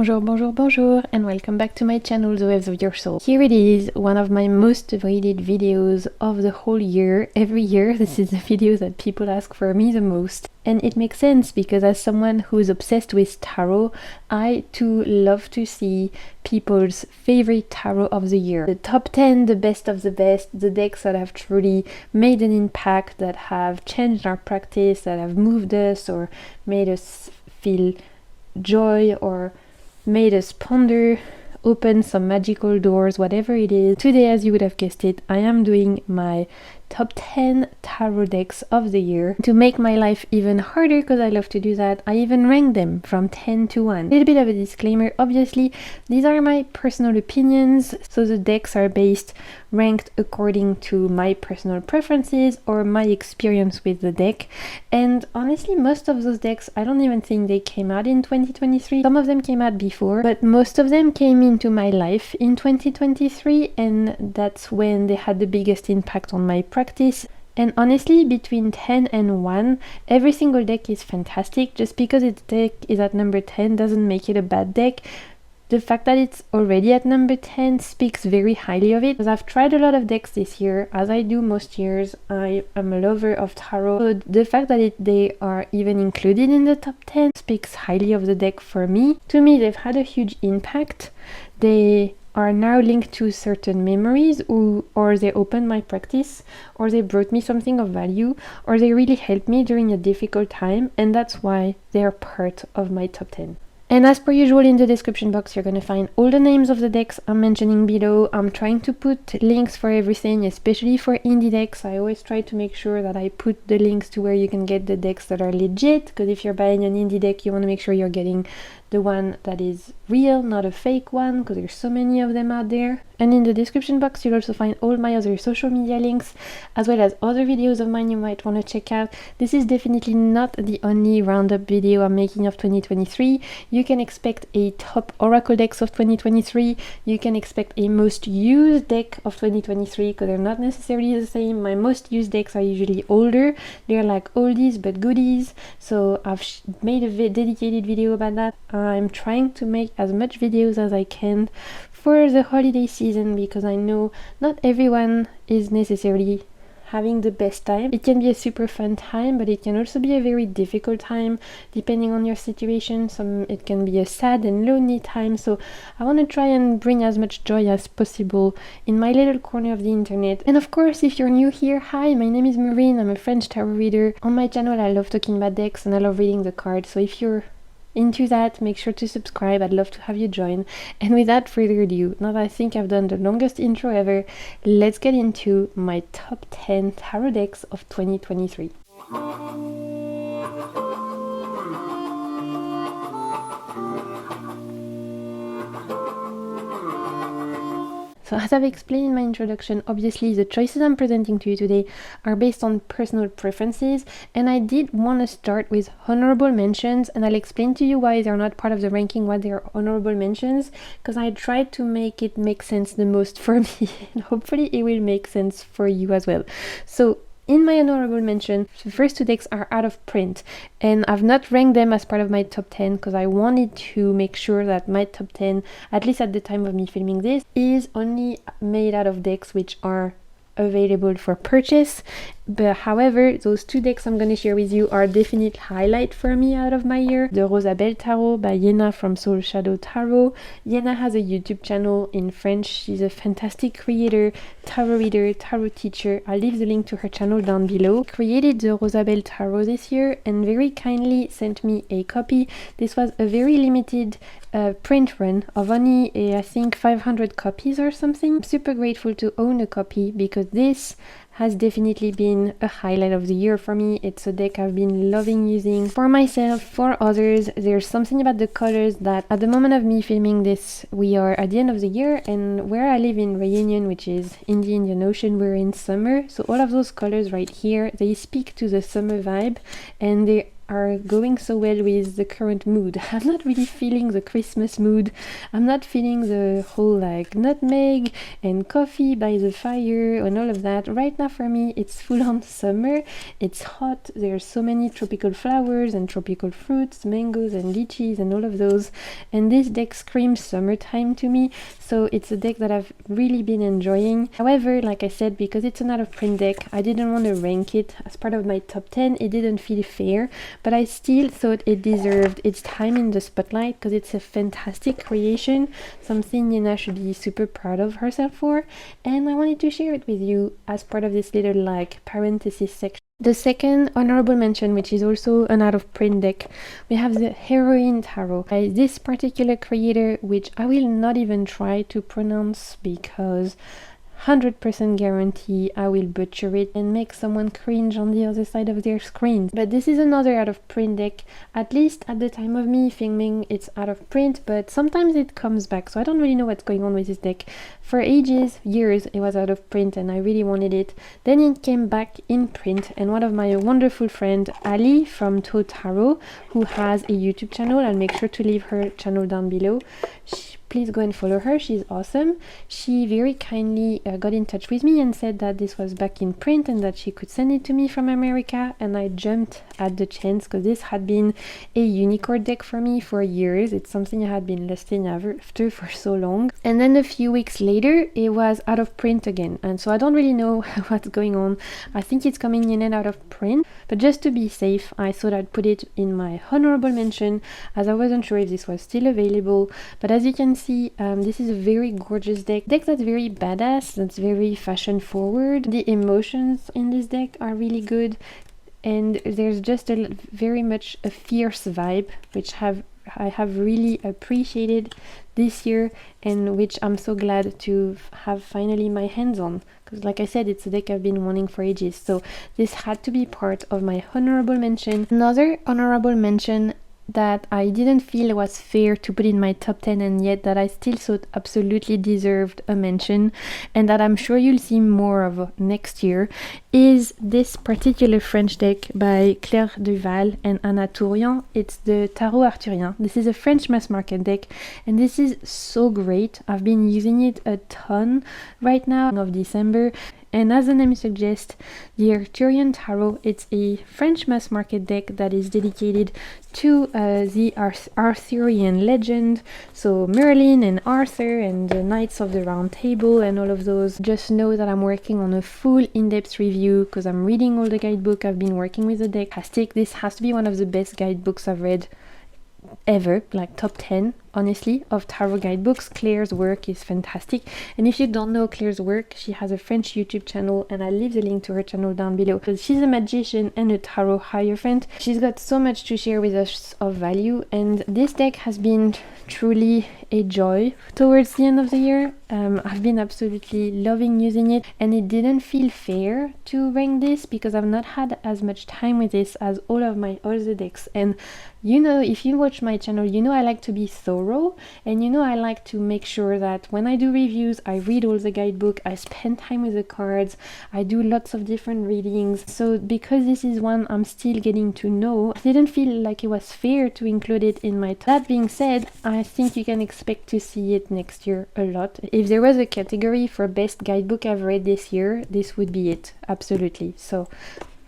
Bonjour, and welcome back to my channel, The Waves of Your Soul. Here it is, one of my most awaited videos of the whole year. Every year, this is the video that people ask for me the most. And it makes sense because as someone who is obsessed with tarot, I too love to see people's favorite tarot of the year. The top 10, the best of the best, the decks that have truly made an impact, that have changed our practice, that have moved us or made us feel joy or made us ponder, open some magical doors, whatever it is. Today, as you would have guessed it, I am doing my top 10 tarot decks of the year. To make my life even harder, because I love to do that, I even rank them from 10 to 1. A little bit of a disclaimer, obviously, these are my personal opinions, so the decks are ranked according to my personal preferences or my experience with the deck. And honestly, most of those decks, I don't even think they came out in 2023. Some of them came out before, but most of them came into my life in 2023, and that's when they had the biggest impact on my practice. And honestly, between 10 and 1, every single deck is fantastic. Just because its deck is at number 10 doesn't make it a bad deck. The fact that it's already at number 10 speaks very highly of it, because I've tried a lot of decks this year, as I do most years. I am a lover of tarot, so the fact that they are even included in the top 10 speaks highly of the deck for me. To me, they've had a huge impact. They are now linked to certain memories, or they opened my practice, or they brought me something of value, or they really helped me during a difficult time, and that's why they are part of my top 10. And as per usual, in the description box you're gonna find all the names of the decks I'm mentioning below. I'm trying to put links for everything, especially for indie decks. I always try to make sure that I put the links to where you can get the decks that are legit, because if you're buying an indie deck, you want to make sure you're getting the one that is real, not a fake one, because there's so many of them out there. And in the description box you'll also find all my other social media links, as well as other videos of mine you might want to check out. This is definitely not the only roundup video I'm making of 2023. You can expect a top oracle decks of 2023. You can expect a most used deck of 2023, because they're not necessarily the same. My most used decks are usually older. They're like oldies but goodies, so I've made a dedicated video about that. I'm trying to make as much videos as I can for the holiday season, because I know not everyone is necessarily having the best time. It can be a super fun time, but it can also be a very difficult time depending on your situation. It can be a sad and lonely time, so I want to try and bring as much joy as possible in my little corner of the internet. And of course, if you're new here, hi, my name is Maureen. I'm a French tarot reader. On my channel I love talking about decks and I love reading the cards, so if you're into that, make sure to subscribe. I'd love to have you join. And without further ado, now that I think I've done the longest intro ever, let's get into my top 10 tarot decks of 2023. So as I've explained in my introduction, obviously the choices I'm presenting to you today are based on personal preferences, and I did want to start with honorable mentions, and I'll explain to you why they're not part of the ranking, why they are honorable mentions, because I tried to make it make sense the most for me, and hopefully it will make sense for you as well. So in my honorable mention, the first two decks are out of print, and I've not ranked them as part of my top 10 because I wanted to make sure that my top 10, at least at the time of me filming this, is only made out of decks which are available for purchase. But however, those two decks I'm going to share with you are a definite highlight for me out of my year. The Rosabelle Tarot by Yena from Soul Shadow Tarot. Yena has a YouTube channel in French. She's a fantastic creator, tarot reader, tarot teacher. I'll leave the link to her channel down below. Created the Rosabelle Tarot this year and very kindly sent me a copy. This was a very limited print run of only I think 500 copies or something. I'm super grateful to own a copy, because this has definitely been a highlight of the year for me. It's a deck I've been loving using for myself, for others. There's something about the colors that at the moment of me filming this, we are at the end of the year, and where I live in Réunion, which is in the Indian Ocean, we're in summer, so all of those colors right here, they speak to the summer vibe, and they are going so well with the current mood. I'm not really feeling the Christmas mood. I'm not feeling the whole like nutmeg and coffee by the fire and all of that. Right now for me it's full on summer. It's hot. There's so many tropical flowers and tropical fruits, mangoes and lychees and all of those. And this deck screams summertime to me. So it's a deck that I've really been enjoying. However, like I said, because it's an out of print deck, I didn't want to rank it as part of my top 10. It didn't feel fair, but I still thought it deserved its time in the spotlight because it's a fantastic creation, something Nina should be super proud of herself for, and I wanted to share it with you as part of this little like parenthesis section. The second honorable mention, which is also an out of print deck, we have the Heroine Tarot by this particular creator, which I will not even try to pronounce because 100% guarantee I will butcher it and make someone cringe on the other side of their screen. But this is another out of print deck. At least at the time of me filming, it's out of print, but sometimes it comes back, so I don't really know what's going on with this deck. For ages, years, it was out of print and I really wanted it. Then it came back in print, and one of my wonderful friend Ali from To Tarot, who has a YouTube channel, I'll make sure to leave her channel down below. Please go and follow her, she's awesome. She very kindly got in touch with me and said that this was back in print and that she could send it to me from America, and I jumped at the chance because this had been a unicorn deck for me for years. It's something I had been lusting after for so long. And then a few weeks later it was out of print again, and so I don't really know what's going on. I think it's coming in and out of print, but just to be safe I thought I'd put it in my honorable mention as I wasn't sure if this was still available. But as you can see, this is a very gorgeous deck that's very badass, that's very fashion forward. The emotions in this deck are really good, and there's just very much a fierce vibe, which I have really appreciated this year, and which I'm so glad to have finally my hands on, because like I said, it's a deck I've been wanting for ages, so this had to be part of my honorable mention. Another honorable mention that I didn't feel was fair to put in my top 10, and yet that I still thought absolutely deserved a mention, and that I'm sure you'll see more of next year, is this particular French deck by Claire Duval and Anna Tourian. It's the Tarot Arthurien. This is a French mass market deck, and this is so great. I've been using it a ton right now of December. And as the name suggests, the Arthurian Tarot, it's a French mass market deck that is dedicated to the Arthurian legend, so Merlin and Arthur and the Knights of the Round Table and all of those. Just know that I'm working on a full in-depth review because I'm reading all the guidebook. I've been working with the deck. This has to be one of the best guidebooks I've read ever, like top 10 honestly of tarot guidebooks. Claire's work is fantastic, and if you don't know Claire's work, she has a French YouTube channel, and I'll leave the link to her channel down below, because she's a magician and a tarot hierophant. She's got so much to share with us of value, and this deck has been truly a joy towards the end of the year. I've been absolutely loving using it, and it didn't feel fair to rank this because I've not had as much time with this as all of my other decks. And you know, if you watch my channel, you know I like to be thorough, and you know I like to make sure that when I do reviews, I read all the guidebook, I spend time with the cards, I do lots of different readings. So because this is one I'm still getting to know, I didn't feel like it was fair to include it in my top. That being said, I think you can expect to see it next year a lot. If there was a category for best guidebook I've read this year, this would be it, absolutely. So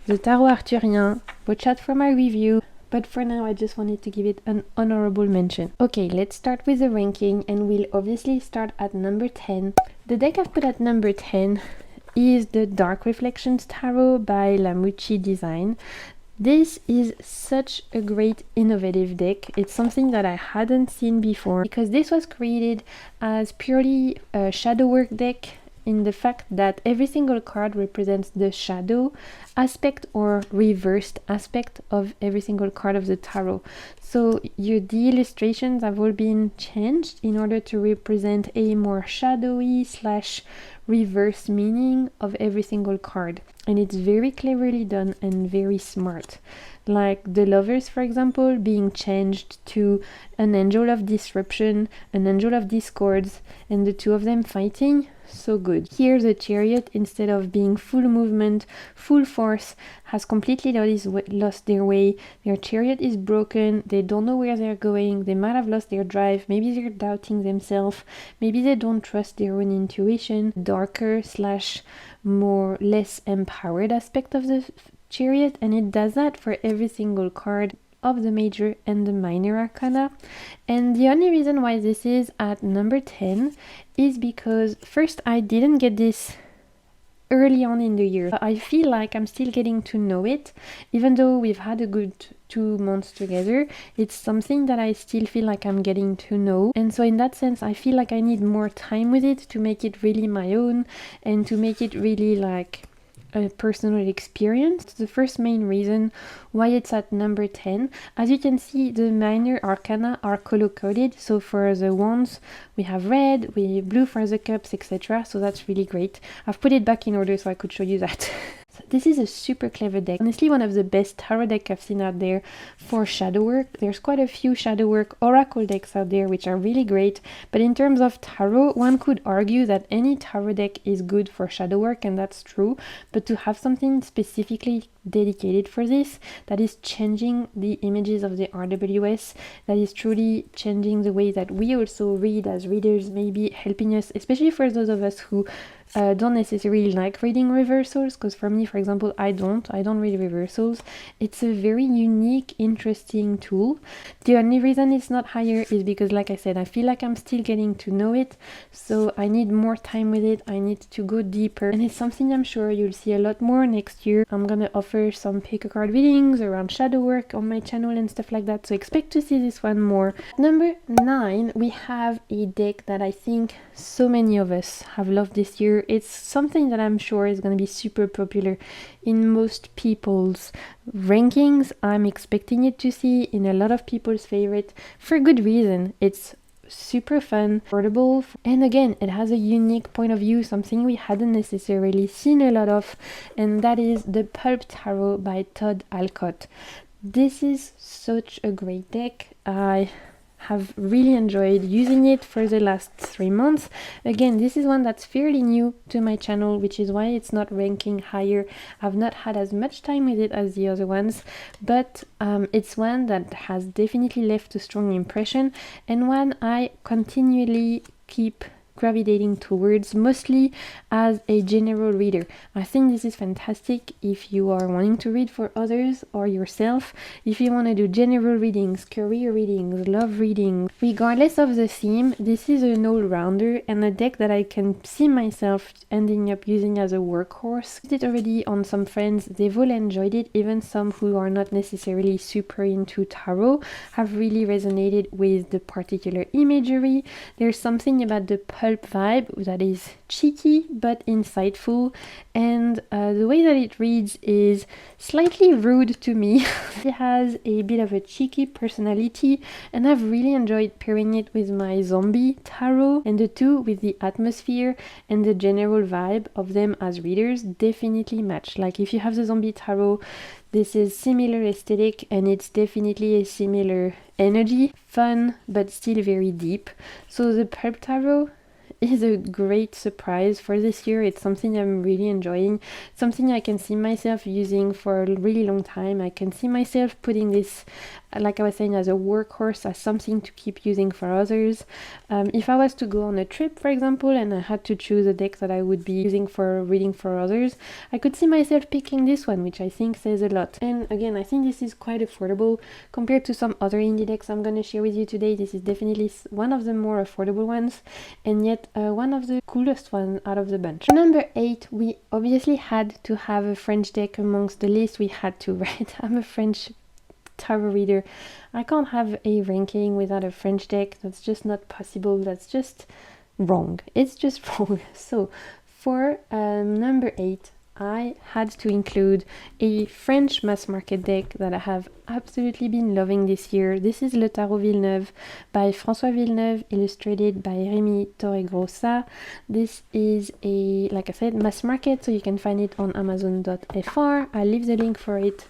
the Tarot Arthurien, watch out for my review. But for now, I just wanted to give it an honorable mention. Okay, let's start with the ranking, and we'll obviously start at number 10. The deck I've put at number 10 is the Dark Reflections Tarot by Lamucci Design. This is such a great innovative deck. It's something that I hadn't seen before, because this was created as purely a shadow work deck, in the fact that every single card represents the shadow aspect or reversed aspect of every single card of the tarot. So the illustrations have all been changed in order to represent a more shadowy / reverse meaning of every single card, and it's very cleverly done and very smart. Like the Lovers, for example, being changed to an Angel of Disruption, an Angel of Discords, and the two of them fighting. so good. Here the Chariot, instead of being full movement, full force, has completely lost their way. Their Chariot is broken, they don't know where they're going, they might have lost their drive, maybe they're doubting themselves, maybe they don't trust their own intuition. Darker slash more less empowered aspect of the Chariot, and it does that for every single card of the major and the minor arcana. And the only reason why this is at number 10 is because first, I didn't get this early on in the year. I feel like I'm still getting to know it, even though we've had a good 2 months together. It's something that I still feel like I'm getting to know, and so in that sense I feel like I need more time with it to make it really my own and to make it really like a personal experience. The first main reason why it's at number 10, as you can see, the minor arcana are color coded. So for the wands we have red, we blue for the cups, etc. So that's really great. I've put it back in order so I could show you that. So this is a super clever deck. Honestly, one of the best tarot decks I've seen out there for shadow work. There's quite a few shadow work oracle decks out there which are really great, but in terms of tarot, one could argue that any tarot deck is good for shadow work, and that's true, but to have something specifically dedicated for this, that is changing the images of the RWS, that is truly changing the way that we also read as readers, maybe helping us, especially for those of us who don't necessarily like reading reversals, because for me, for example, I don't read reversals. It's a very unique, interesting tool. The only reason it's not higher is because, like I said, I feel like I'm still getting to know it, so I need more time with it. I need to go deeper, and it's something I'm sure you'll see a lot more next year. I'm gonna offer some pick a card readings around shadow work on my channel and stuff like that, so expect to see this one more. Number 9, we have a deck that I think so many of us have loved this year. It's something that I'm sure is going to be super popular in most people's rankings. I'm expecting it to see in a lot of people's favorite for good reason. It's super fun, affordable, and again, it has a unique point of view, something we hadn't necessarily seen a lot of, and that is the Pulp Tarot by Todd Alcott. This is such a great deck. I have really enjoyed using it for the last 3 months. Again, this is one that's fairly new to my channel, which is why it's not ranking higher. I've not had as much time with it as the other ones, but it's one that has definitely left a strong impression, and one I continually keep gravitating towards, mostly as a general reader. I think this is fantastic if you are wanting to read for others or yourself, if you want to do general readings, career readings, love readings, regardless of the theme. This is an all-rounder and a deck that I can see myself ending up using as a workhorse. I did it already on some friends, they've all enjoyed it, even some who are not necessarily super into tarot have really resonated with the particular imagery. There's something about the pulp vibe that is cheeky but insightful, and the way that it reads is slightly rude to me. It has a bit of a cheeky personality, and I've really enjoyed pairing it with my zombie tarot, and the two, with the atmosphere and the general vibe of them as readers, definitely match. Like if you have the zombie tarot, this is similar aesthetic and it's definitely a similar energy, fun but still very deep. So the Pulp Tarot is a great surprise for this year. It's something I'm really enjoying, something I can see myself using for a really long time. I can see myself putting this, like I was saying, as a workhorse, as something to keep using for others. If I was to go on a trip, for example, and I had to choose a deck that I would be using for reading for others, I could see myself picking this one, which I think says a lot. And again, I think this is quite affordable compared to some other indie decks I'm going to share with you today. This is definitely one of the more affordable ones, and yet one of the coolest ones out of the bunch. Number 8, we obviously had to have a French deck amongst the list. We had to, right? I'm a French tarot reader. I can't have a ranking without a French deck. That's just not possible. That's just wrong. It's just wrong. So for number 8, I had to include a French mass market deck that I have absolutely been loving this year. This is Le Tarot Villeneuve by François Villeneuve, illustrated by Rémi Torregrossa. This is a, like I said, mass market, so you can find it on Amazon.fr. I'll leave the link for it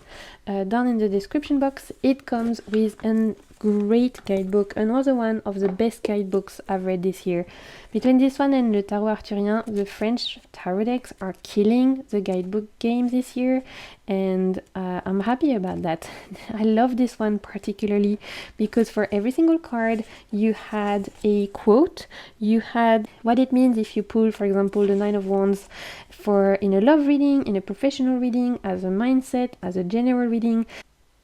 down in the description box. It comes with an great guidebook, another one of the best guidebooks I've read this year. Between this one and Le Tarot Arthurien, the French tarot decks are killing the guidebook game this year, and I'm happy about that. I love this one particularly because for every single card you had a quote, you had what it means if you pull, for example, the Nine of Wands for in a love reading, in a professional reading, as a mindset, as a general reading,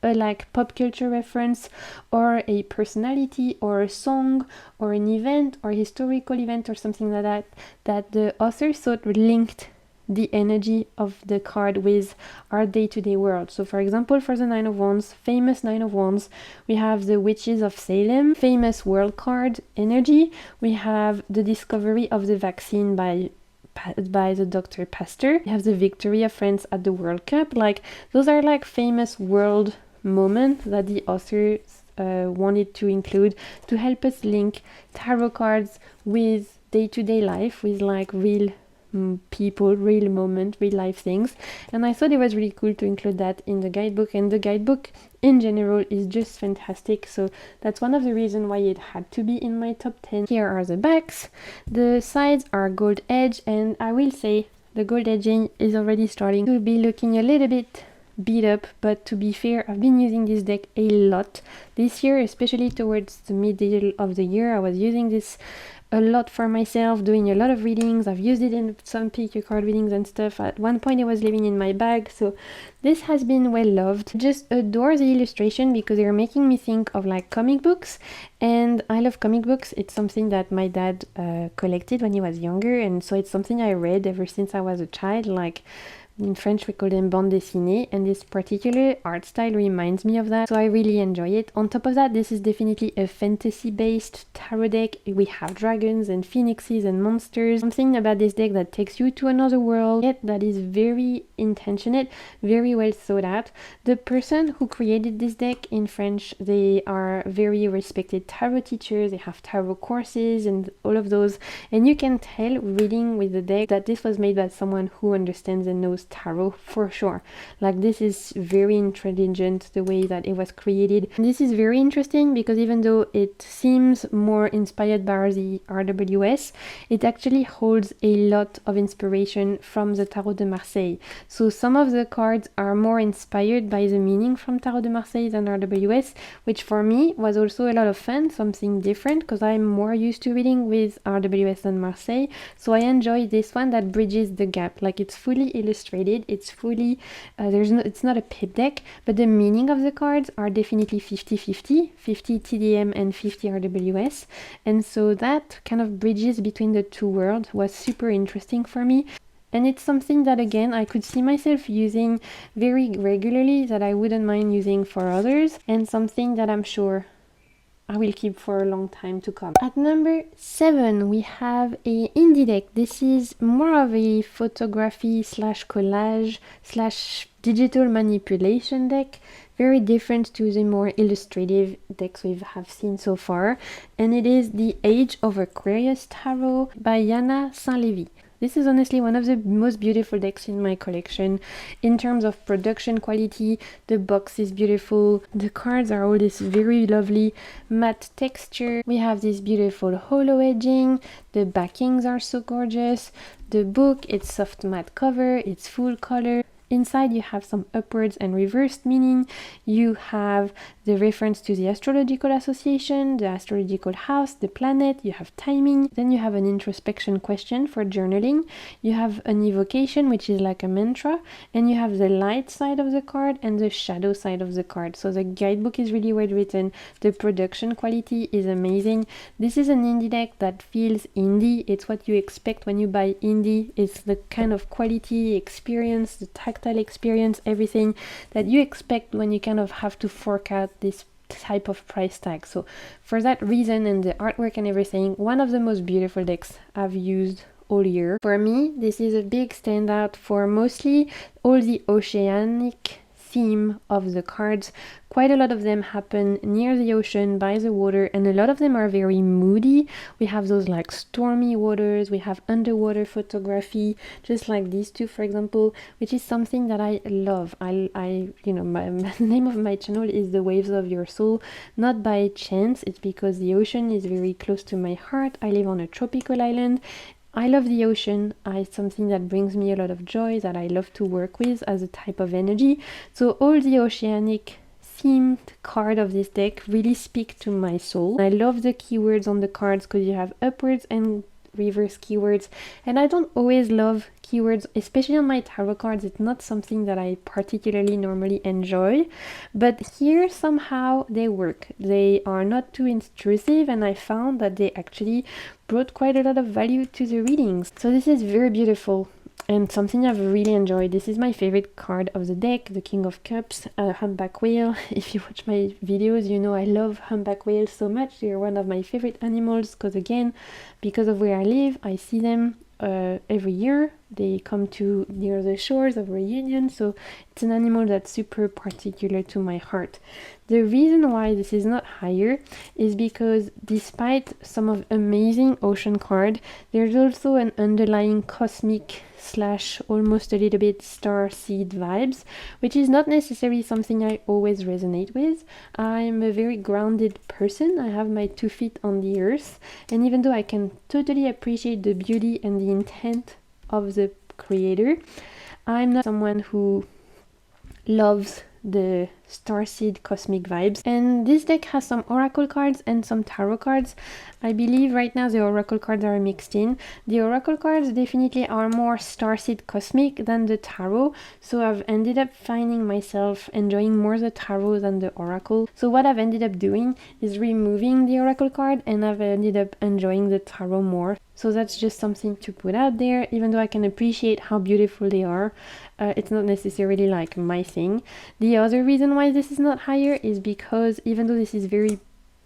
a like pop culture reference, or a personality, or a song, or an event, or a historical event, or something like that, that the author thought linked the energy of the card with our day-to-day world. So for example, for the Nine of Wands, famous Nine of Wands, we have the Witches of Salem, famous world card energy. We have the discovery of the vaccine by the Dr. Pasteur. We have the victory of France at the World Cup. Like, those are like famous world moments that the author wanted to include to help us link tarot cards with day-to-day life, with like real people, real moment, real life things. And I thought it was really cool to include that in the guidebook, and the guidebook in general is just fantastic, so that's one of the reasons why it had to be in my top 10. Here are the backs. The sides are gold edge, and I will say the gold edging is already starting to be looking a little bit beat up, but to be fair, I've been using this deck a lot this year, especially towards the middle of the year. I was using this a lot for myself, doing a lot of readings. I've used it in some pick your card readings and stuff. At one point it was living in my bag, so this has been well loved. Just adore the illustration because they're making me think of like comic books, and I love comic books. It's something that my dad collected when he was younger, and so it's something I read ever since I was a child. Like, in French we call them bande dessinée, and this particular art style reminds me of that, so I really enjoy it. On top of that, this is definitely a fantasy based tarot deck. We have dragons and phoenixes and monsters. Something about this deck that takes you to another world, yet that is very intentionate, very well thought out. The person who created this deck in French, they are very respected tarot teachers, they have tarot courses and all of those, and you can tell reading with the deck that this was made by someone who understands and knows tarot for sure. Like, this is very intelligent the way that it was created. And this is very interesting because even though it seems more inspired by the RWS, it actually holds a lot of inspiration from the Tarot de Marseille. So some of the cards are more inspired by the meaning from Tarot de Marseille than RWS, which for me was also a lot of fun, something different, because I'm more used to reading with RWS than Marseille. So I enjoy this one that bridges the gap. Like, it's fully illustrated, it's fully it's not a pip deck, but the meaning of the cards are definitely 50-50, 50 TDM and 50 RWS, and so that kind of bridges between the two worlds was super interesting for me. And it's something that, again, I could see myself using very regularly, that I wouldn't mind using for others, and something that I'm sure I will keep for a long time to come. At number 7, we have a indie deck. This is more of a photography slash collage slash digital manipulation deck. Very different to the more illustrative decks we have seen so far. And it is the Age of Aquarius Tarot by Yana Saint-Lévy. This is honestly one of the most beautiful decks in my collection. In terms of production quality, the box is beautiful. The cards are all this very lovely matte texture. We have this beautiful holo edging. The backings are so gorgeous. The book, it's soft matte cover, it's full color. Inside you have some upwards and reversed meaning. You have the reference to the astrological association, the astrological house, the planet. You have timing. Then you have an introspection question for journaling. You have an evocation, which is like a mantra. And you have the light side of the card and the shadow side of the card. So the guidebook is really well written. The production quality is amazing. This is an indie deck that feels indie. It's what you expect when you buy indie. It's the kind of quality, experience, the tactile experience, everything that you expect when you kind of have to fork out this type of price tag. So for that reason, and the artwork and everything, one of the most beautiful decks I've used all year. For me, this is a big standout for mostly all the oceanic theme of the cards. Quite a lot of them happen near the ocean, by the water, and a lot of them are very moody. We have those like stormy waters, we have underwater photography, just like these two, for example, which is something that I love. I you know, the name of my channel is The Waves of Your Soul, not by chance. It's because the ocean is very close to my heart. I live on a tropical island. I love the ocean. It's something that brings me a lot of joy, that I love to work with as a type of energy. So all the oceanic themed card of this deck really speak to my soul. I love the keywords on the cards because you have upwards and reverse keywords, and I don't always love keywords, especially on my tarot cards. It's not something that I particularly normally enjoy, but here somehow they work. They are not too intrusive, and I found that they actually brought quite a lot of value to the readings. So this is very beautiful and something I've really enjoyed. This is my favorite card of the deck, the King of Cups, humpback whale. If you watch my videos, you know I love humpback whales so much. They're one of my favorite animals because, again, because of where I live, I see them every year. They come to near the shores of Reunion, so it's an animal that's super particular to my heart. The reason why this is not higher is because despite some of amazing ocean card, there's also an underlying cosmic / almost a little bit star seed vibes, which is not necessarily something I always resonate with. I'm a very grounded person. I have my 2 feet on the earth, and even though I can totally appreciate the beauty and the intent of the creator, I'm not someone who loves the starseed cosmic vibes. And this deck has some oracle cards and some tarot cards. I believe right now the oracle cards are mixed in. The oracle cards definitely are more starseed cosmic than the tarot, so I've ended up finding myself enjoying more the tarot than the oracle. So what I've ended up doing is removing the oracle card, and I've ended up enjoying the tarot more. So that's just something to put out there. Even though I can appreciate how beautiful they are, it's not necessarily like my thing. The other reason why this is not higher is because even though this is very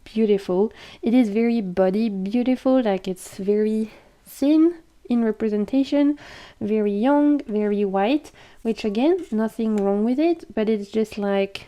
beautiful, it is very body beautiful. Like, it's very thin in representation, very young, very white, which again, nothing wrong with it, but it's just like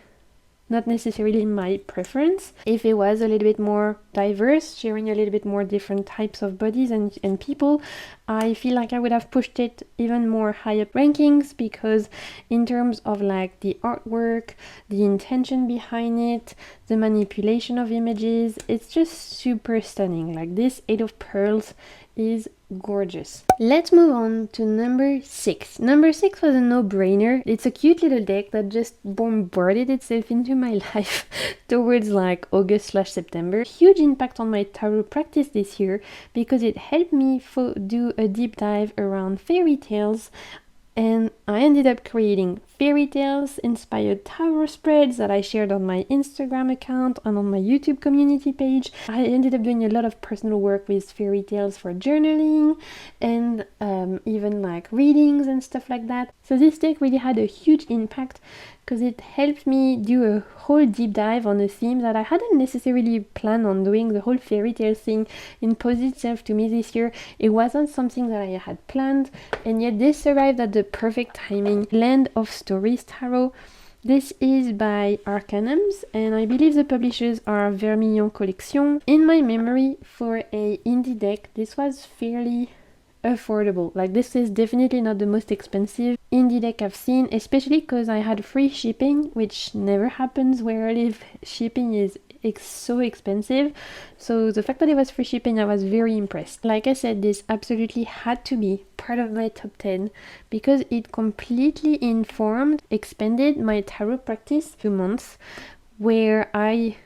not necessarily my preference. If it was a little bit more diverse, sharing a little bit more different types of bodies and people, I feel like I would have pushed it even more high up rankings, because in terms of like the artwork, the intention behind it, the manipulation of images, it's just super stunning. Like, this 8 of Pearls is gorgeous. Let's move on to number 6. Number 6 was a no-brainer. It's a cute little deck that just bombarded itself into my life towards like August/September. Huge impact on my tarot practice this year because it helped me do a deep dive around fairy tales, and I ended up creating fairy tales inspired tarot spreads that I shared on my Instagram account and on my YouTube community page. I ended up doing a lot of personal work with fairy tales for journaling and even like readings and stuff like that. So this deck really had a huge impact because it helped me do a whole deep dive on a theme that I hadn't necessarily planned on doing. The whole fairy tale thing imposed itself to me this year. It wasn't something that I had planned, and yet this arrived at the perfect timing. Land of Stories Tarot. This is by Arcanums, and I believe the publishers are Vermillon Collection. In my memory, for a indie deck, this was fairly affordable. Like, this is definitely not the most expensive indie deck I've seen, especially because I had free shipping, which never happens where I live. Shipping is so expensive, so the fact that it was free shipping, I was very impressed. Like I said, this absolutely had to be part of my top 10 because it completely expanded my tarot practice 2 months, where I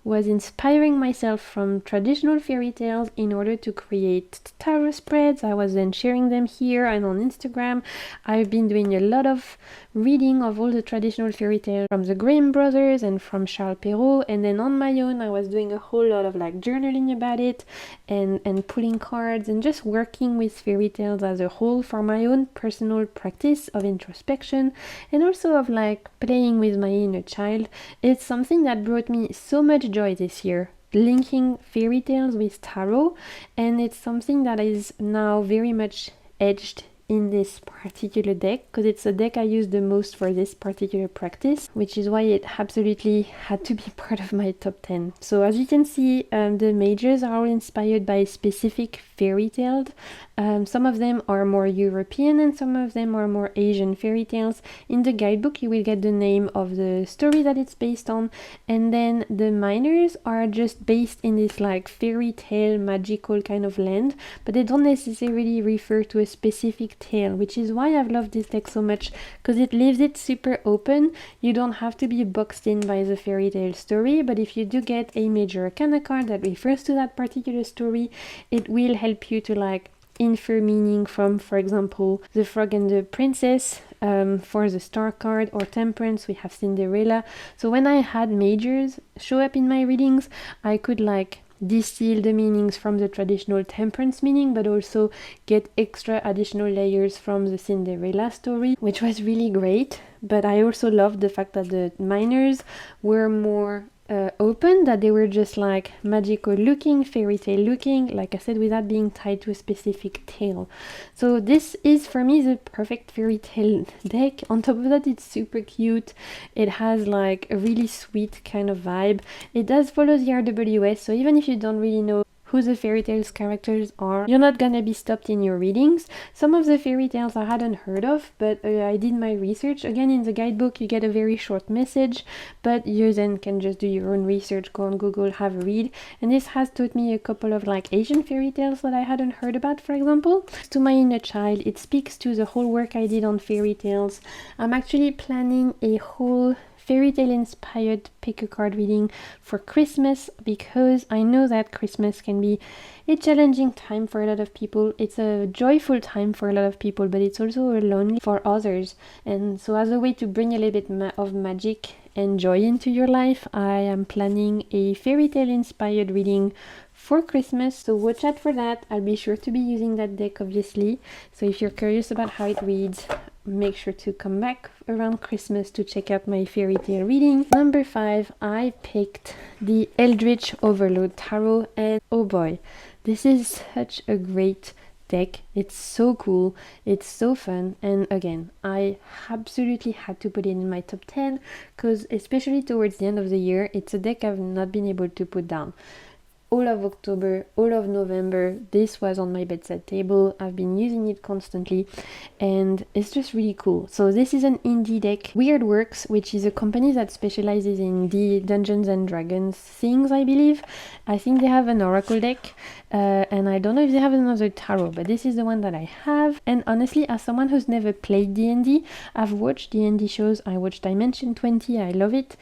was inspiring myself from traditional fairy tales in order to create tarot spreads. I was then sharing them here and on Instagram. I've been doing a lot of reading of all the traditional fairy tales from the Grimm brothers and from Charles Perrault, and then on my own I was doing a whole lot of like journaling about it and pulling cards and just working with fairy tales as a whole for my own personal practice of introspection and also of like playing with my inner child. It's something that brought me so much joy this year, linking fairy tales with tarot, and it's something that is now very much edged in this particular deck because it's a deck I use the most for this particular practice, which is why it absolutely had to be part of my top 10. So as you can see, the majors are all inspired by specific fairy tales. Some of them are more European and some of them are more Asian fairy tales. In the guidebook you will get the name of the story that it's based on, and then the minors are just based in this like fairy tale magical kind of land, but they don't necessarily refer to a specific tale, which is why I've loved this deck so much, because it leaves it super open. You don't have to be boxed in by the fairy tale story, but if you do get a major arcana card that refers to that particular story, it will help you to like infer meaning from, for example, the Frog and the Princess. For the Star card, or Temperance, we have Cinderella. So when I had majors show up in my readings, I could like distill the meanings from the traditional Temperance meaning, but also get extra additional layers from the Cinderella story, which was really great. But I also loved the fact that the minors were more open, that they were just like magical looking, fairy tale looking, like I said, without being tied to a specific tale. So this is for me the perfect fairy tale deck. On top of that, it's super cute. It has like a really sweet kind of vibe. It does follow the RWS, so even if you don't really know who the fairy tales characters are, you're not gonna be stopped in your readings. Some of the fairy tales I hadn't heard of, but I did my research. Again, in the guidebook you get a very short message, but you then can just do your own research, go on Google, have a read. And this has taught me a couple of like Asian fairy tales that I hadn't heard about, for example. To my inner child, it speaks to the whole work I did on fairy tales. I'm actually planning a whole fairy tale inspired pick a card reading for Christmas, because I know that Christmas can be a challenging time for a lot of people. It's a joyful time for a lot of people, but it's also a lonely for others. And so as a way to bring a little bit of magic and joy into your life, I am planning a fairy tale inspired reading for Christmas, so watch out for that. I'll be sure to be using that deck, obviously. So if you're curious about how it reads, make sure to come back around Christmas to check out my fairy tale reading. Number 5, I picked the Eldritch Overload Tarot, and oh boy, this is such a great deck. It's so cool, it's so fun, and again, I absolutely had to put it in my top 10 because especially towards the end of the year, it's a deck I've not been able to put down. All of October, all of November, this was on my bedside table. I've been using it constantly and it's just really cool. So this is an indie deck. Weird Works, which is a company that specializes in the Dungeons and Dragons things, I believe. I think they have an Oracle deck and I don't know if they have another tarot, but this is the one that I have. And honestly, as someone who's never played D&D, I've watched D&D shows. I watched Dimension 20, I love it.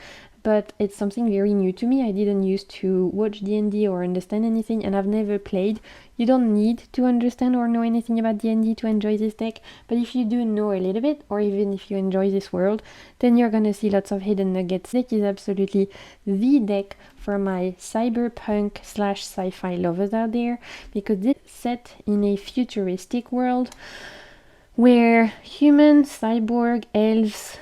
But it's something very new to me. I didn't used to watch D&D or understand anything, and I've never played. You don't need to understand or know anything about D&D to enjoy this deck, but if you do know a little bit, or even if you enjoy this world, then you're gonna see lots of hidden nuggets. This deck is absolutely the deck for my cyberpunk / sci-fi lovers out there, because it's set in a futuristic world where humans, cyborg, elves,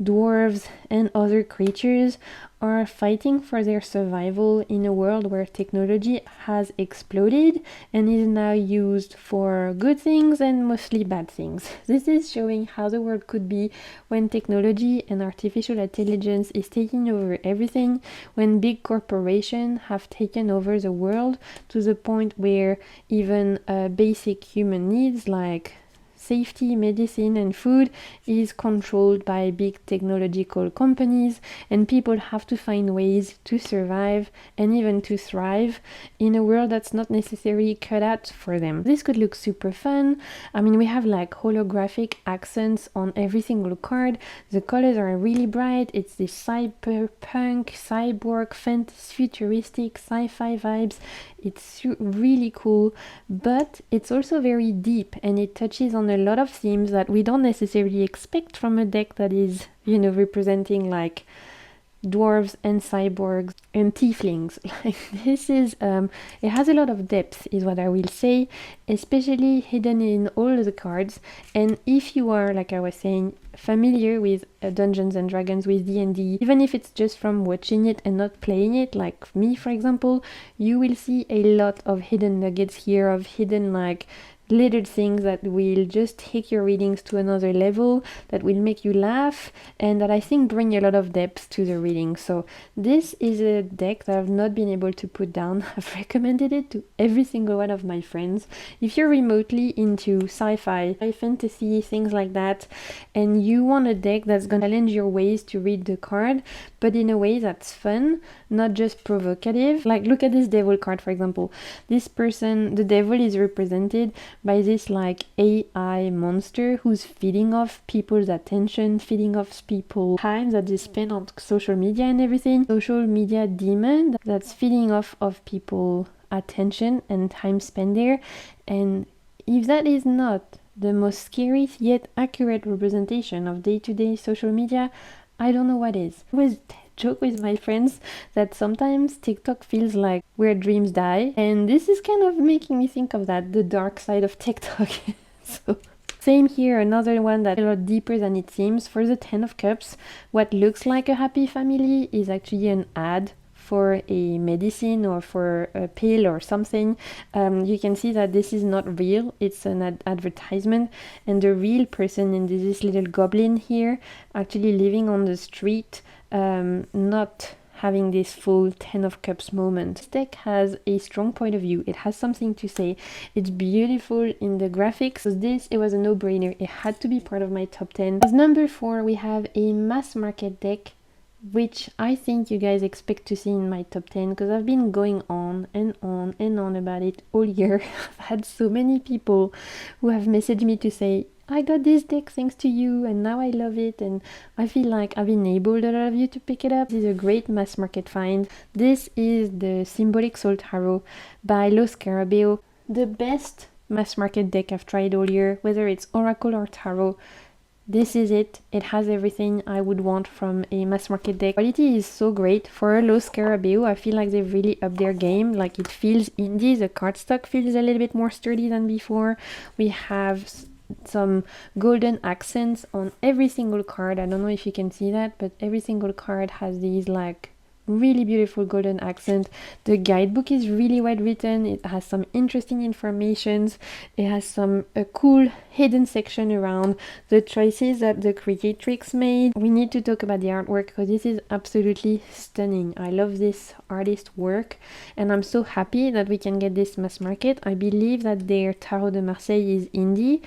dwarves and other creatures are fighting for their survival in a world where technology has exploded and is now used for good things and mostly bad things. This is showing how the world could be when technology and artificial intelligence is taking over everything, when big corporations have taken over the world to the point where even basic human needs like safety, medicine and food is controlled by big technological companies, and people have to find ways to survive and even to thrive in a world that's not necessarily cut out for them. This could look super fun. I mean, we have like holographic accents on every single card. The colors are really bright. It's this cyberpunk, cyborg, fantasy, futuristic, sci-fi vibes. It's really cool, but it's also very deep and it touches on a lot of themes that we don't necessarily expect from a deck that is, you know, representing like dwarves and cyborgs and tieflings. Like this is it has a lot of depth is what I will say, especially hidden in all the cards. And if you are, like I was saying, familiar with Dungeons and Dragons, with D&D, even if it's just from watching it and not playing it, like me for example, you will see a lot of hidden nuggets here, of hidden like little things that will just take your readings to another level, that will make you laugh, and that I think bring a lot of depth to the reading. So this is a deck that I've not been able to put down. I've recommended it to every single one of my friends. If you're remotely into sci-fi, fantasy, things like that, and you want a deck that's gonna challenge your ways to read the card, but in a way that's fun, not just provocative. Like look at this devil card for example. This person, the devil, is represented by this like AI monster who's feeding off people's attention, feeding off people's time that they spend on social media and everything. Social media demon that's feeding off of people's attention and time spent there. And if that is not the most scary yet accurate representation of day-to-day social media, I don't know what is. I always joke with my friends that sometimes TikTok feels like where dreams die, and this is kind of making me think of that, the dark side of TikTok. So same here, another one that's a lot deeper than it seems. For the 10 of Cups, what looks like a happy family is actually an ad for a medicine or for a pill or something. You can see that this is not real, it's an advertisement, and the real person in this little goblin here actually living on the street, not having this full 10 of Cups moment. This deck has a strong point of view, it has something to say, it's beautiful in the graphics. So this, it was a no-brainer, it had to be part of my top 10. As number 4, we have a mass market deck, which I think you guys expect to see in my top 10, because I've been going on and on and on about it all year. I've had so many people who have messaged me to say, I got this deck thanks to you and now I love it, and I feel like I've enabled a lot of you to pick it up. This is a great mass market find. This is the Symbolic Soul Tarot by Lo Scarabeo, the best mass market deck I've tried all year, whether it's Oracle or Tarot. This is it. It has everything I would want from a mass market deck. Quality is so great. For Lo Scarabeo, I feel like they've really upped their game. Like it feels indie. The cardstock feels a little bit more sturdy than before. We have some golden accents on every single card. I don't know if you can see that, but every single card has these like really beautiful golden accent. The guidebook is really well written, it has some interesting informations, it has some cool hidden section around the choices that the creatrix made. We need to talk about the artwork because this is absolutely stunning. I love this artist work and I'm so happy that we can get this mass market. I believe that their Tarot de Marseille is indie.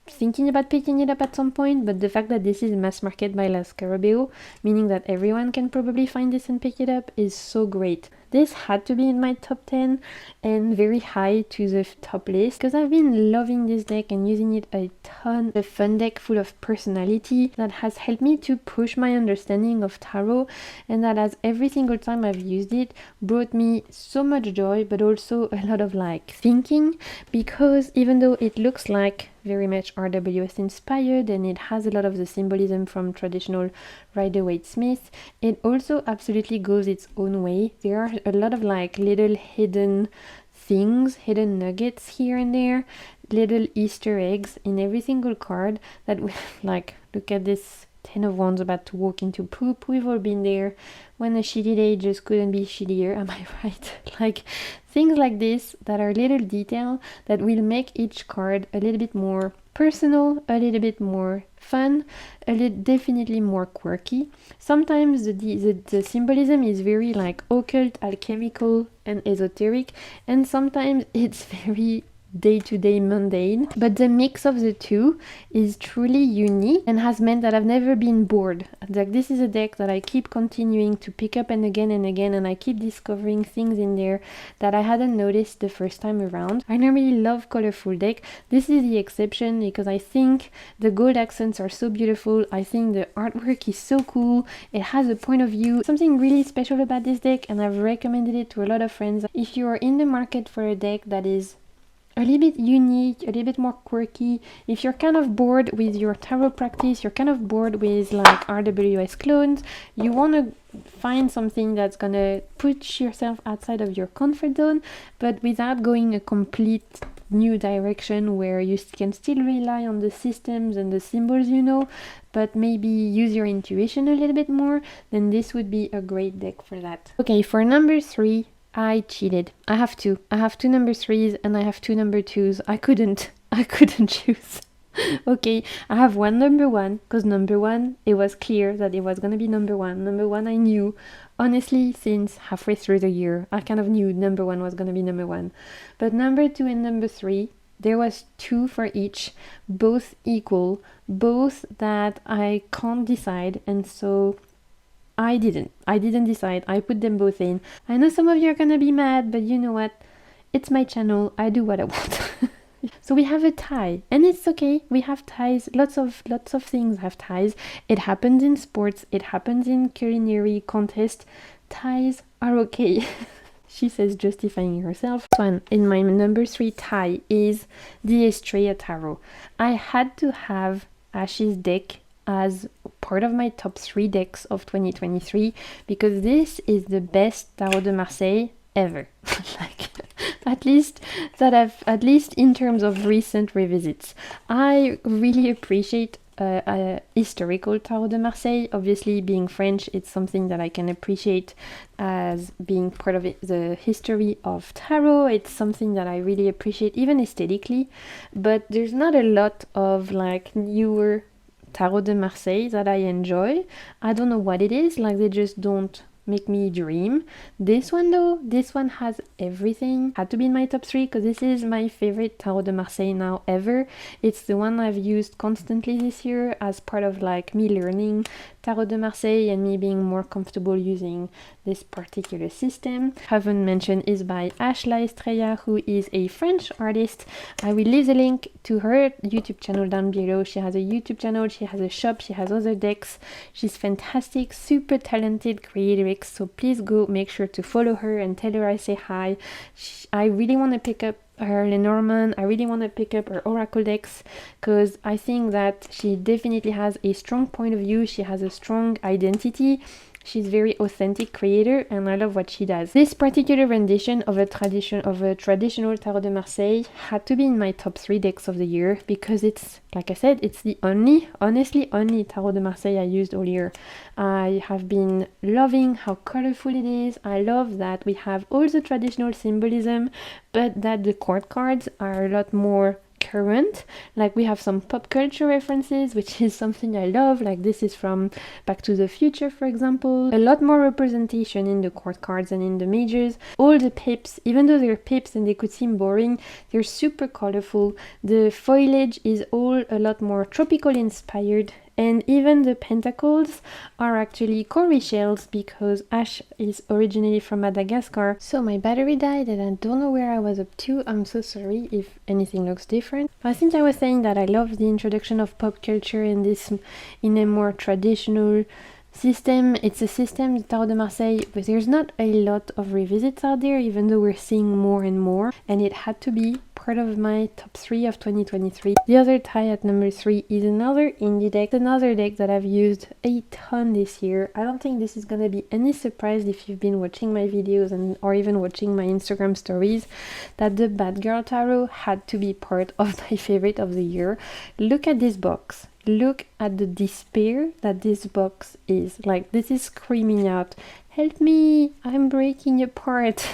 Thinking about picking it up at some point, but the fact that this is mass market by Lo Scarabeo, meaning that everyone can probably find this and pick it up, is so great. This had to be in my top 10 and very high to the top list because I've been loving this deck and using it a ton. A fun deck full of personality that has helped me to push my understanding of tarot, and that has every single time I've used it brought me so much joy, but also a lot of like thinking, because even though it looks like very much RWS inspired and it has a lot of the symbolism from traditional Rider-Waite-Smith, it also absolutely goes its own way. There are a lot of like little hidden things, hidden nuggets here and there, little Easter eggs in every single card that we like, look at this 10 of Wands about to walk into poop. We've all been there when a shitty day just couldn't be shittier, am I right? Like things like this that are little detail that will make each card a little bit more personal, a little bit more fun, definitely more quirky. Sometimes the symbolism is very like occult, alchemical and esoteric, and sometimes it's very day-to-day mundane, but the mix of the two is truly unique and has meant that I've never been bored. Like this is a deck that I keep continuing to pick up and again, and I keep discovering things in there that I hadn't noticed the first time around. I normally love colorful deck. This is the exception because I think the gold accents are so beautiful. I think the artwork is so cool. It has a point of view, something really special about this deck, and I've recommended it to a lot of friends. If you are in the market for a deck that is a little bit unique, a little bit more quirky. If you're kind of bored with your tarot practice, you're kind of bored with like RWS clones, you want to find something that's gonna push yourself outside of your comfort zone, but without going a complete new direction where you can still rely on the systems and the symbols you know, but maybe use your intuition a little bit more, then this would be a great deck for that. Okay, for number 3, I cheated. I have two number 3s and I have 2 number 2s. I couldn't choose. Okay, I have one number 1, because number 1, it was clear that it was gonna be number 1. Number 1 I knew, honestly, since halfway through the year. I kind of knew number 1 was gonna be number 1. But number 2 and number 3, there was 2 for each, both equal, both that I can't decide, and so I didn't decide. I put them both in. I know some of you are gonna be mad, but you know what? It's my channel. I do what I want. So we have a tie, and it's okay. We have ties. Lots of things have ties. It happens in sports. It happens in culinary contest. Ties are okay. She says, justifying herself. One in my number 3 tie is the Estrella Tarot. I had to have Ash's deck as part of my top 3 decks of 2023 because this is the best Tarot de Marseille ever. Like, at least in terms of recent revisits. I really appreciate historical Tarot de Marseille. Obviously, being French, it's something that I can appreciate as being part of the history of tarot. It's something that I really appreciate, even aesthetically. But there's not a lot of like newer Tarot de Marseille that I enjoy. I don't know what it is, like they just don't make me dream. This one though, this one has everything. Had to be in my top 3 because this is my favorite Tarot de Marseille now ever. It's the one I've used constantly this year as part of like me learning Tarot de Marseille and me being more comfortable using this particular system. Haven't mentioned is by Ashla Estrella, who is a French artist. I will leave the link to her YouTube channel down below. She has a YouTube channel, she has a shop, she has other decks. She's fantastic, super talented creatrix, so please go make sure to follow her and tell her I say hi. I really want to pick up her Lenormand. I really want to pick up her Oracle decks because I think that she definitely has a strong point of view. She has a strong identity. She's very authentic creator and I love what she does. This particular rendition of a traditional Tarot de Marseille had to be in my top 3 decks of the year because it's, like I said, it's the honestly only Tarot de Marseille I used all year. I have been loving how colorful it is. I love that we have all the traditional symbolism, but that the court cards are a lot more current. Like we have some pop culture references, which is something I love. Like this is from Back to the Future, for example. A lot more representation in the court cards and in the majors. All the pips, even though they're pips and they could seem boring, they're super colorful. The foliage is all a lot more tropical inspired. And even the pentacles are actually cowrie shells because Ash is originally from Madagascar. So my battery died and I don't know where I was up to. I'm so sorry if anything looks different. I think I was saying that I love the introduction of pop culture in this, in a more traditional system. It's a system, the Tarot de Marseille, but there's not a lot of revisits out there, even though we're seeing more and more, and it had to be part of my top 3 of 2023. The other tie at number 3 is another indie deck, another deck that I've used a ton this year. I don't think this is gonna be any surprise if you've been watching my videos and or even watching my Instagram stories, that the Bad Girl Tarot had to be part of my favorite of the year. Look at this box. Look at the despair that this box is. Like, this is screaming out, help me, I'm breaking apart.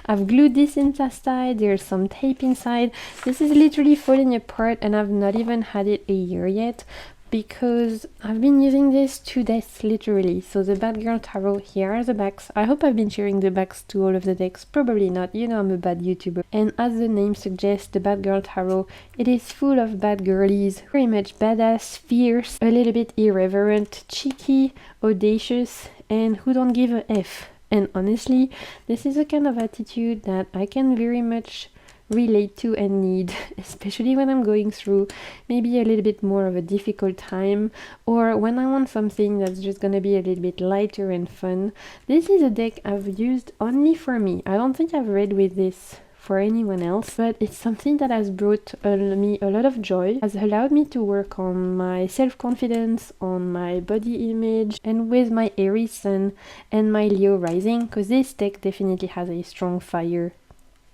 I've glued this inside, there's some tape inside. This is literally falling apart and I've not even had it a year yet because I've been using this to death, literally. So the Bad Girl Tarot, here are the backs. I hope I've been sharing the backs to all of the decks. Probably not, you know I'm a bad YouTuber. And as the name suggests, the Bad Girl Tarot, it is full of bad girlies. Very much badass, fierce, a little bit irreverent, cheeky, audacious, and who don't give a F. And honestly, this is a kind of attitude that I can very much relate to and need, especially when I'm going through maybe a little bit more of a difficult time or when I want something that's just gonna be a little bit lighter and fun. This is a deck I've used only for me. I don't think I've read with this for anyone else, but it's something that has brought me a lot of joy, has allowed me to work on my self-confidence, on my body image, and with my Aries sun and my Leo rising, because this deck definitely has a strong fire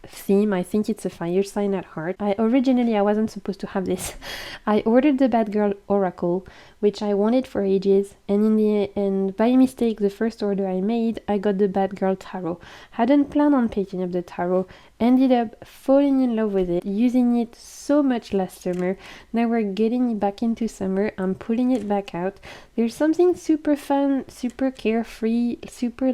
theme. I think it's a fire sign at heart. I wasn't supposed to have this. I ordered the Bad Girl Oracle, which I wanted for ages, and in the end, by mistake, the first order I made, I got the Bad Girl Tarot. Hadn't planned on picking up the tarot, ended up falling in love with it, using it so much last summer. Now we're getting it back into summer, I'm pulling it back out. There's something super fun, super carefree, super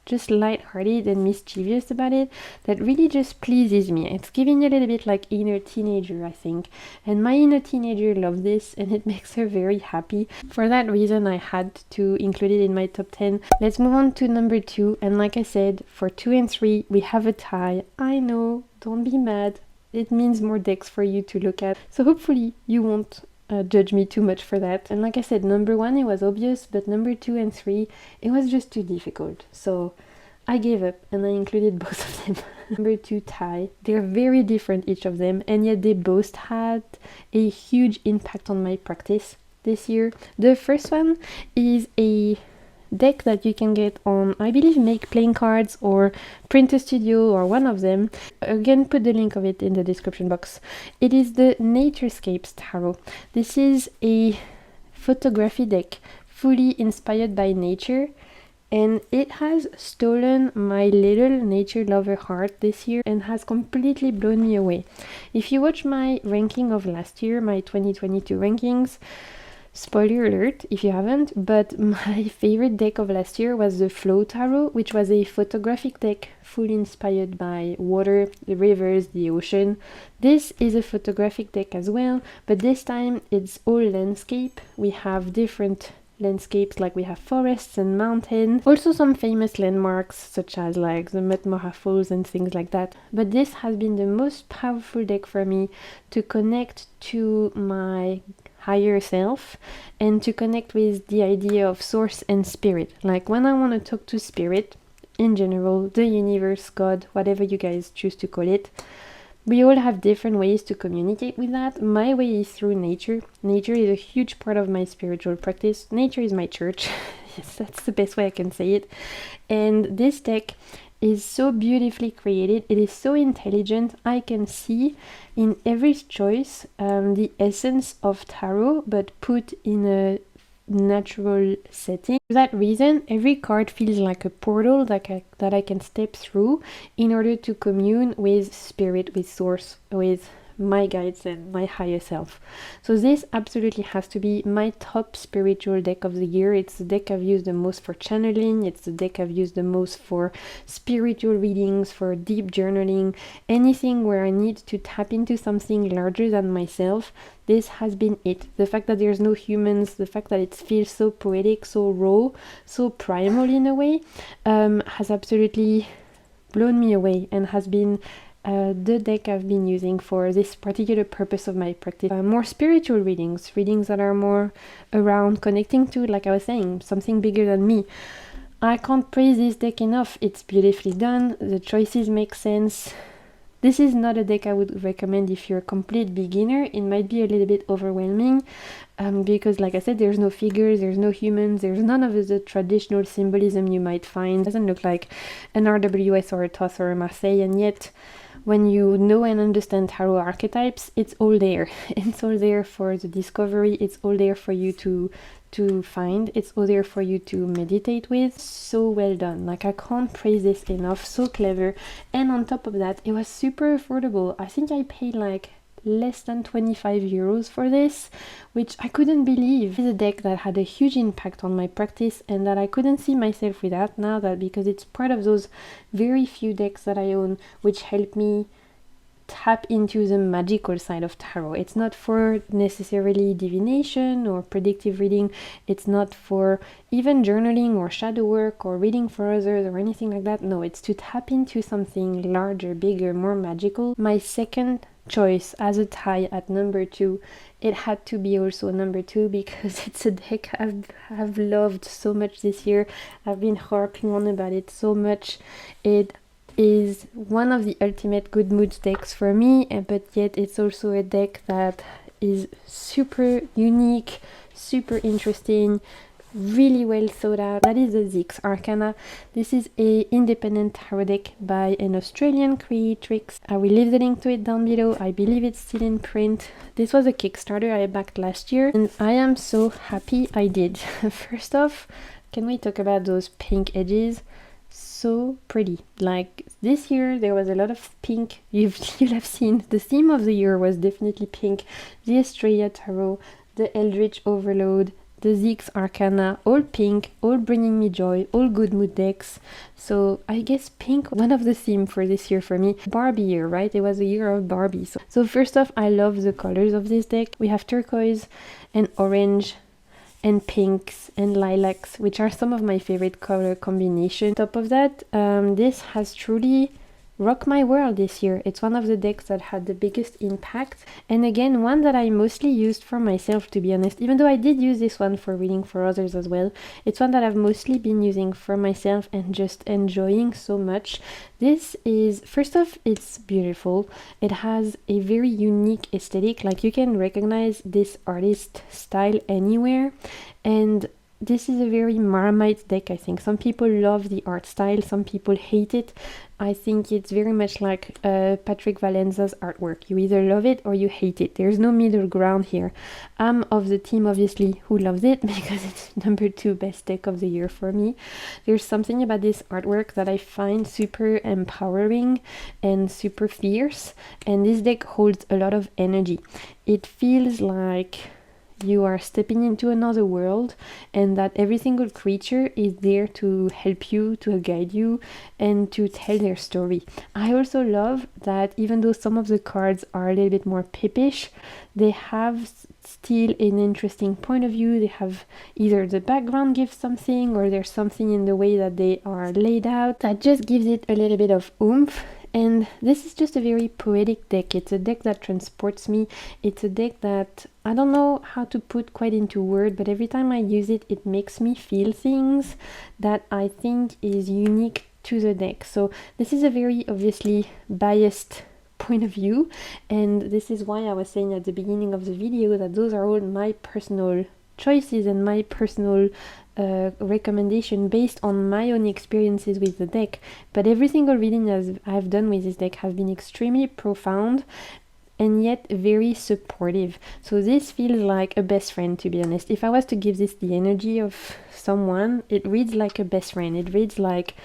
just light-hearted and mischievous about it that really just pleases me. It's giving me a little bit like inner teenager, I think, and my inner teenager loves this and it makes her very happy. For that reason I had to include it in my top 10. Let's move on to number 2, and like I said, for 2 and 3 we have a tie. I know, don't be mad, it means more decks for you to look at, so hopefully you won't judge me too much for that. And like I said, number 1 it was obvious, but number 2 and 3 it was just too difficult, so I gave up and I included both of them. Number 2, tie. They're very different, each of them, and yet they both had a huge impact on my practice this year. The first one is a deck that you can get on, I believe, Make Playing Cards or Printer Studio, or one of them. Again, put the link of it in the description box. It is the Naturescapes Tarot. This is a photography deck fully inspired by nature, and it has stolen my little nature lover heart this year and has completely blown me away. If you watch my ranking of last year, my 2022 rankings, spoiler alert if you haven't, but my favorite deck of last year was the Flow Tarot, which was a photographic deck fully inspired by water, the rivers, the ocean. This is a photographic deck as well, but this time it's all landscape. We have different landscapes, like we have forests and mountains, also some famous landmarks such as like the Metmora Falls and things like that. But this has been the most powerful deck for me to connect to my higher self and to connect with the idea of source and spirit. Like when I want to talk to spirit in general, the universe, God, whatever you guys choose to call it, we all have different ways to communicate with that. My way is through nature. Nature is a huge part of my spiritual practice. Nature is my church. Yes, that's the best way I can say it. And this deck is so beautifully created. It is so intelligent. I can see in every choice the essence of tarot, but put in a natural setting. For that reason, every card feels like a portal that I can step through in order to commune with spirit, with source, with my guides and my higher self. So this absolutely has to be my top spiritual deck of the year. It's the deck I've used the most for channeling. It's the deck I've used the most for spiritual readings, for deep journaling, anything where I need to tap into something larger than myself. This has been it. The fact that there's no humans, the fact that it feels so poetic, so raw, so primal in a way, has absolutely blown me away and has been the deck I've been using for this particular purpose of my practice. More spiritual readings that are more around connecting to, like I was saying, something bigger than me. I can't praise this deck enough. It's beautifully done. The choices make sense. This is not a deck I would recommend if you're a complete beginner. It might be a little bit overwhelming because, like I said, there's no figures, there's no humans, there's none of the traditional symbolism you might find. It doesn't look like an RWS or a Thoth or a Marseille, and yet when you know and understand tarot archetypes, it's all there. It's all there for the discovery. It's all there for you to find. It's all there for you to meditate with. So well done. Like, I can't praise this enough. So clever. And on top of that, it was super affordable. I think I paid like less than 25 euros for this, which I couldn't believe. It's a deck that had a huge impact on my practice and that I couldn't see myself without now, that because it's part of those very few decks that I own which help me tap into the magical side of tarot. It's not for necessarily divination or predictive reading. It's not for even journaling or shadow work or reading for others or anything like that. No, it's to tap into something larger, bigger, more magical. My second choice as a tie at number 2, it had to be also number 2 because it's a deck I've loved so much this year. I've been harping on about it so much. It is one of the ultimate good mood decks for me, but yet it's also a deck that is super unique, super interesting, really well thought out. That is the Zix Arcana. This is a independent tarot deck by an Australian creatrix. I will leave the link to it down below. I believe it's still in print. This was a Kickstarter I backed last year, and I am so happy I did. First off, can we talk about those pink edges? So pretty. Like this year there was a lot of pink. You'll have seen the theme of the year was definitely pink. The Australia Tarot, the Eldritch Overload, the Zix Arcana, all pink, all bringing me joy, all good mood decks. So I guess pink, one of the theme for this year for me. Barbie year, right? It was a year of Barbie. So first off, I love the colors of this deck. We have turquoise and orange and pinks and lilacs, which are some of my favorite color combinations. On top of that, this has truly rocked my world this year. It's one of the decks that had the biggest impact, and again one that I mostly used for myself, to be honest, even though I did use this one for reading for others as well. It's one that I've mostly been using for myself and just enjoying so much. This is, first off, it's beautiful. It has a very unique aesthetic, like you can recognize this artist style anywhere, and this is a very Marmite deck, I think. Some people love the art style, some people hate it. I think it's very much like Patrick Valenza's artwork. You either love it or you hate it. There's no middle ground here. I'm of the team, obviously, who loves it because it's #2 best deck of the year for me. There's something about this artwork that I find super empowering and super fierce, and this deck holds a lot of energy. It feels like you are stepping into another world, and that every single creature is there to help you, to guide you, and to tell their story. I also love that even though some of the cards are a little bit more pippish, they have still an interesting point of view. They have either the background gives something, or there's something in the way that they are laid out that just gives it a little bit of oomph. And this is just a very poetic deck. It's a deck that transports me. It's a deck that I don't know how to put quite into word, but every time I use it, it makes me feel things that I think is unique to the deck. So this is a very obviously biased point of view, and this is why I was saying at the beginning of the video that those are all my personal choices and my personal recommendation based on my own experiences with the deck. But every single reading I've done with this deck has been extremely profound and yet very supportive. So this feels like a best friend, to be honest. If I was to give this the energy of someone, it reads like a best friend. It reads like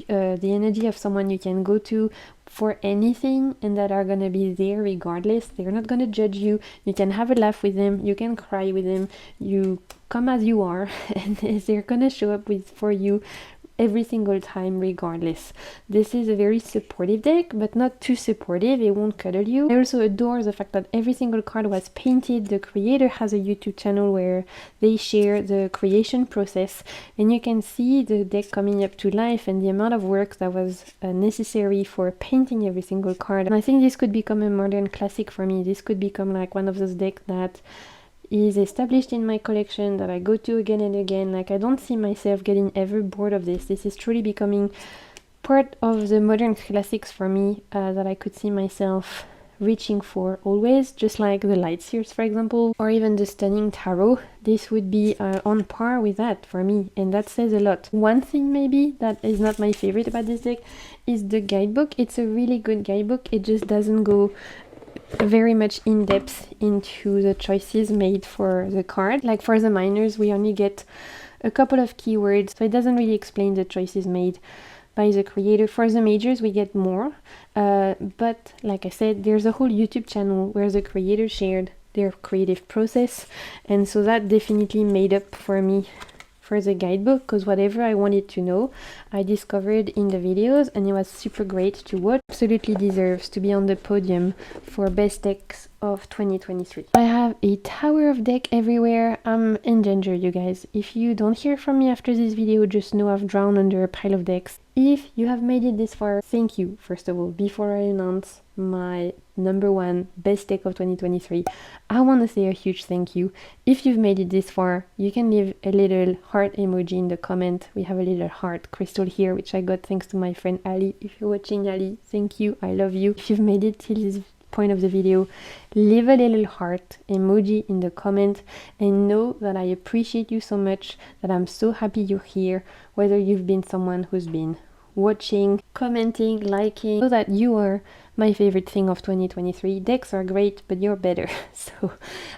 the energy of someone you can go to for anything and that are gonna be there regardless. They're not gonna judge you. You can have a laugh with them, you can cry with them, you come as you are, and they're gonna show up for you every single time regardless. This is a very supportive deck, but not too supportive. It won't cuddle you. I also adore the fact that every single card was painted. The creator has a YouTube channel where they share the creation process, and you can see the deck coming up to life and the amount of work that was necessary for painting every single card. And I think this could become a modern classic for me. This could become like one of those decks that is established in my collection that I go to again and again. Like, I don't see myself getting ever bored of this. This is truly becoming part of the modern classics for me, that I could see myself reaching for always, just like the Light Sears, for example, or even the Stunning Tarot. This would be on par with that for me, and that says a lot. One thing maybe that is not my favorite about this deck is the guidebook. It's a really good guidebook. It just doesn't go very much in depth into the choices made for the card. Like for the minors, we only get a couple of keywords, so it doesn't really explain the choices made by the creator. For the majors, we get more, but like I said, there's a whole YouTube channel where the creator shared their creative process, and so that definitely made up for me for the guidebook, because whatever I wanted to know, I discovered in the videos, and it was super great to watch. Absolutely deserves to be on the podium for best decks of 2023. I have a tower of deck everywhere. I'm in danger, you guys. If you don't hear from me after this video, just know I've drowned under a pile of decks. If you have made it this far, thank you, first of all, before I announce my number one best deck of 2023, I want to say a huge thank you. If you've made it this far, you can leave a little heart emoji in the comment. We have a little heart crystal here, which I got thanks to my friend Ali. If you're watching, Ali, thank you, I love you. If you've made it till this point of the video, leave a little heart emoji in the comment and know that I appreciate you so much, that I'm so happy you're here, whether you've been someone who's been watching, commenting, liking, so that you are my favorite thing of 2023. Decks are great, but you're better. So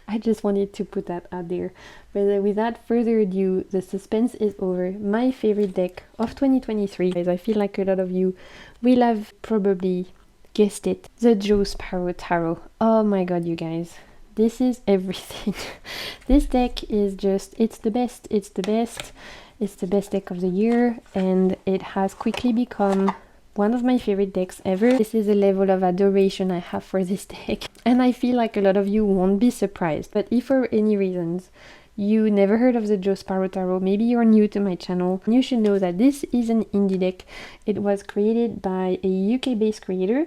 I just wanted to put that out there. But without further ado, the suspense is over. My favorite deck of 2023, guys, I feel like a lot of you will have probably guessed it, the Joe Sparrow Tarot. Oh my god, you guys, this is everything. This deck is just, it's the best, it's the best. It's the best deck of the year, and it has quickly become one of my favorite decks ever. This is a level of adoration I have for this deck, and I feel like a lot of you won't be surprised. But if for any reasons you never heard of the Joe Sparrow Tarot, maybe you're new to my channel, you should know that this is an indie deck. It was created by a UK based creator,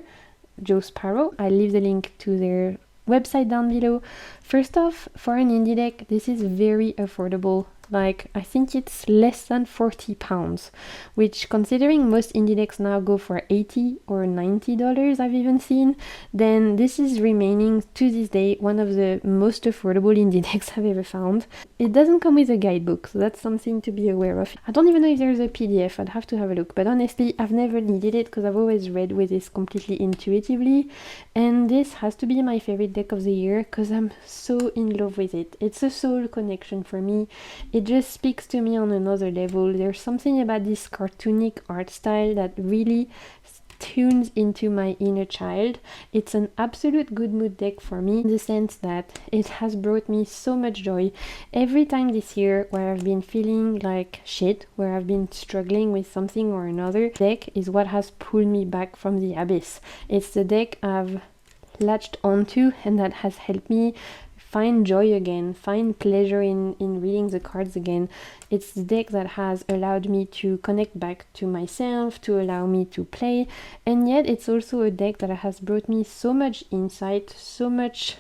Joe Sparrow. I'll leave the link to their website down below. First off, for an indie deck, this is very affordable. Like, I think it's less than £40, which, considering most indie decks now go for $80 or $90, I've even seen, then this is remaining to this day one of the most affordable indie decks I've ever found. It doesn't come with a guidebook, so that's something to be aware of. I don't even know if there's a PDF, I'd have to have a look, but honestly, I've never needed it because I've always read with this completely intuitively, and this has to be my favorite deck of the year because I'm so in love with it. It's a soul connection for me. It just speaks to me on another level. There's something about this cartoonic art style that really tunes into my inner child. It's an absolute good mood deck for me, in the sense that it has brought me so much joy. Every time this year where I've been feeling like shit, where I've been struggling with something or another, deck is what has pulled me back from the abyss. It's the deck I've latched onto and that has helped me find joy again, find pleasure in reading the cards again. It's the deck that has allowed me to connect back to myself, to allow me to play, and yet it's also a deck that has brought me so much insight, so much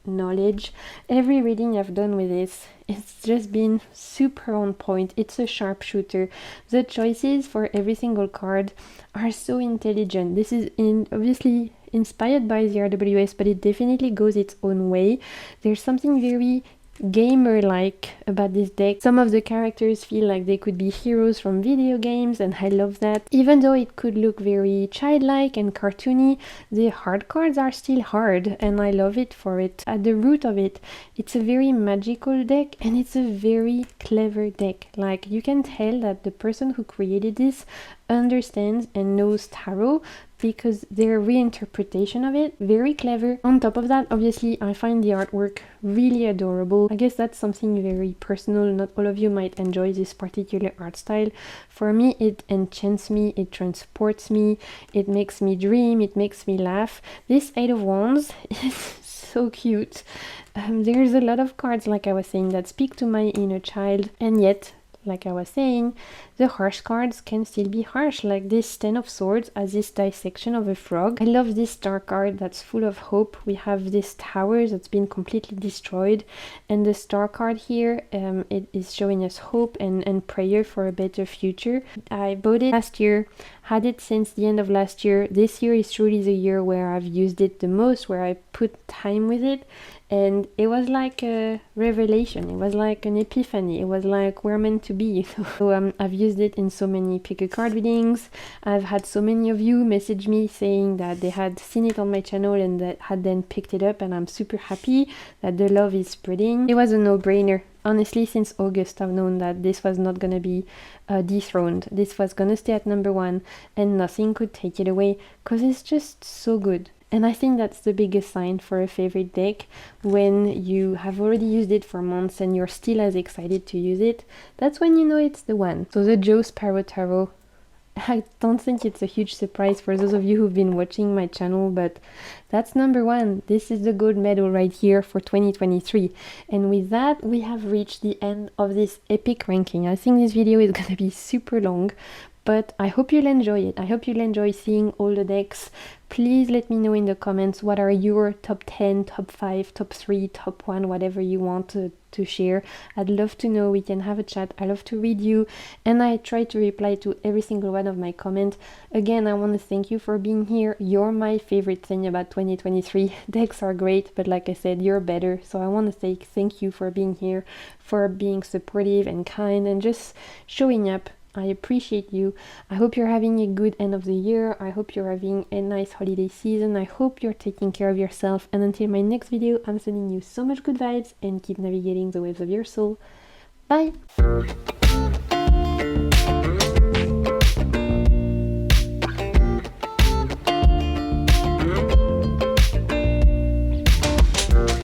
knowledge. Every reading I've done with this, it's just been super on point. It's a sharpshooter. The choices for every single card are so intelligent. This is obviously inspired by the RWS, but it definitely goes its own way. There's something very gamer-like about this deck. Some of the characters feel like they could be heroes from video games, and I love that. Even though it could look very childlike and cartoony, the hard cards are still hard, and I love it for it. At the root of it, it's a very magical deck, and it's a very clever deck. Like, you can tell that the person who created this understands and knows tarot, because their reinterpretation of it, very clever. On top of that, obviously, I find the artwork really adorable. I guess that's something very personal. Not all of you might enjoy this particular art style. For me, it enchants me, it transports me, it makes me dream, it makes me laugh. This Eight of Wands is so cute. There's a lot of cards, like I was saying, that speak to my inner child, and yet, like I was saying, the harsh cards can still be harsh, like this Ten of Swords as this dissection of a frog. I love this star card that's full of hope. We have this tower that's been completely destroyed, and the star card here, it is showing us hope and prayer for a better future. I bought it last year, had it since the end of last year. This year is truly the year where I've used it the most, where I put time with it, and it was like a revelation. It was like an epiphany. It was like we're meant to be, you know? So I've used it in so many pick a card readings. I've had so many of you message me saying that they had seen it on my channel and that had then picked it up, and I'm super happy that the love is spreading. It was a no-brainer. Honestly, since August, I've known that this was not gonna be dethroned. This was gonna stay at number one, and nothing could take it away, because it's just so good. And I think that's the biggest sign for a favorite deck, when you have already used it for months and you're still as excited to use it. That's when you know it's the one. So the Joe Sparrow Tarot, I don't think it's a huge surprise for those of you who've been watching my channel, but that's number one. This is the gold medal right here for 2023. And with that, we have reached the end of this epic ranking. I think this video is gonna be super long, but I hope you'll enjoy it. I hope you'll enjoy seeing all the decks. Please let me know in the comments what are your top 10, top 5, top 3, top 1, whatever you want to share. I'd love to know. We can have a chat. I love to read you, and I try to reply to every single one of my comments. Again, I want to thank you for being here. You're my favorite thing about 2023. Decks are great, but like I said, you're better. So I want to say thank you for being here, for being supportive and kind and just showing up. I appreciate you. I hope you're having a good end of the year. I hope you're having a nice holiday season. I hope you're taking care of yourself. And until my next video, I'm sending you so much good vibes and keep navigating the waves of your soul. Bye!